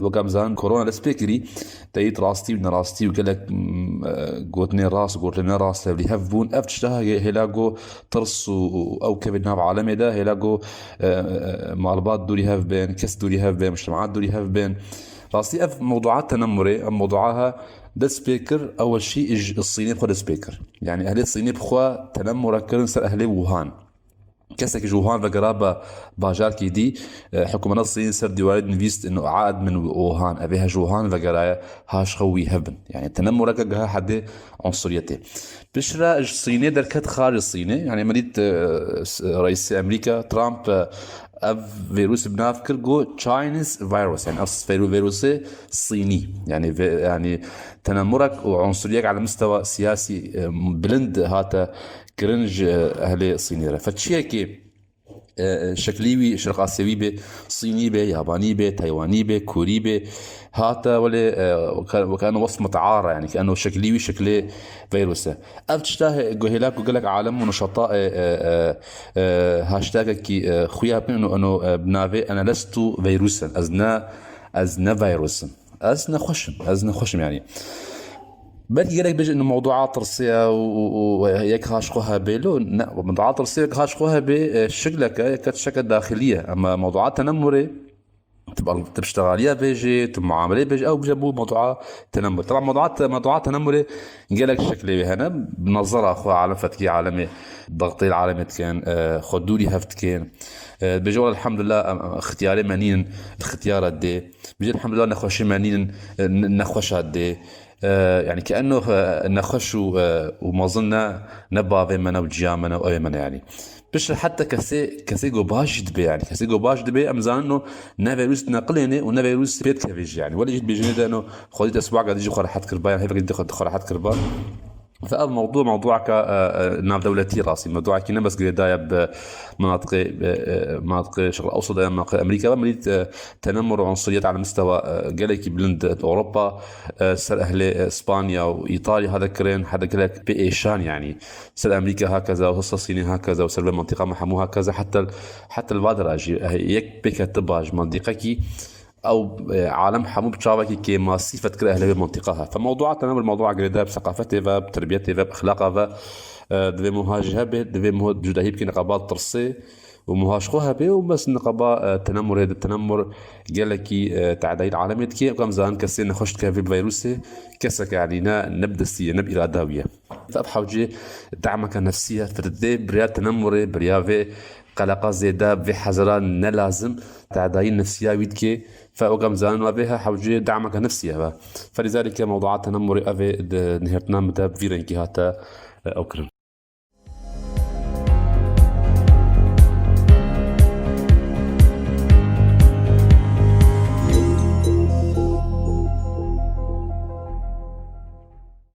وكم زمان كورونا لسبيكري تيت راستي ونا راستي وقال لك قوتني راس قوتني راس اللي هفبون افتشتها هلاقو ترس او كبدنا بعالمي ده هلاقو معلبات دوري هاف بين كس دوري هاف بين مجتمعات دوري هاف بين راستي اف موضوعات تنمري موضوعها ده سبيكر اول شيء الصيني بخو سبيكر يعني اهل الصيني بخو تنمر كرن سر اهل ووهان كسك جوهان وقرابة باجار كي دي حكومة الصين سر ديوارد نفيست انه عاد من ووهان ابيها جوهان وقرايا هاش خوي هبن يعني التنمر رققها حد عنصريته بشرا الصينية دركت خارج الصينية يعني مريت رئيس امريكا ترامب اف فيروس بنافكر جو تشاينيز فيروس يعني اصل فيروس صيني يعني تنمرك وعنصريك على مستوى سياسي بلند هاتا كرنج اهل الصينيه فتشي كي شكليوي شرق اسيوي به صيني به ياباني به تايواني به كوري به هاتا ولا وكانه وصمه عاره يعني كانه شكليوي شكله فيروسه افتشتاه جوهلاك وقال لك عالم ونشطاء هاشتاج كي خويا انه بنافي انا لست فيروسا ازنا فيروسا ازنا خشم يعني بلكي قالك بيجي انه موضوعات رصيه وهيك هاشقوها بيلو موضوعات رصيه هاشقوها بشكلك كشكل داخليه اما موضوعات تنمري تبقى تشتغل عليها بيجي معامله بيجي او بجيبوا موضوعات تنمر طبعا موضوعات تنمري قالك شكلي هنا بنظرها اخو عالم فتكي عالمي الضغطي العالمي كان خدولي هفت كان بيجي الحمد لله اختياري مانين اختيارات دي بيجي الحمد لله نخوشي مانين نخوشات دي يعني كأنه نخش وما ظلنا نبا في منا وجيامنا وأي منا يعني بش حتى كسي جوباش دبي يعني كسي جوباش دبي أمزان إنه نافيروس نقليني ونافيروس بيت كفيج يعني ولا جيت بيجي ده إنه خديت أسبوع قاعد يجي خرحات كربان هيك قاعد ياخذ خرحات كربان فهذا موضوع ناف دولتي راسي موضوع كنا بس قدايا بمناطق شرق الاوسط مناطق امريكا مريت تنمر وعنصريات على مستوى قالك بلند اوروبا سر اهل اسبانيا وايطاليا هذا كرين هذا قالك بايشان يعني سر امريكا هكذا والصيني هكذا وسر المنطقه محمو هكذا حتى البادراج يك بك تباج منطقه او عالم حمو بتشابك كي ما صفه كره اهل منطقتها فموضوعات انا بالموضوع قريده بثقافتها بتربيتها باخلاقها دبي مهاجها دبي مهد جداهي بكي نقابات ترسي ومهاشقوها به وبس نقابة تنمر هذا التنمر قالكي تعديل عالمية كي قام زان كسينا خشت كافي فيروسي كسك يعني نبدا السية نب إراداوية فأبحوجي دعمك النفسية فردي بريا تنمر بريا في قلقة زيادة في حذران نلازم تعديل نفسية ويدكي فأقام زان وبها حوجي دعمك نفسية فلذلك موضوعات تنمر أبي نهرتنا مدى بفيرنكي هاتا أوكرن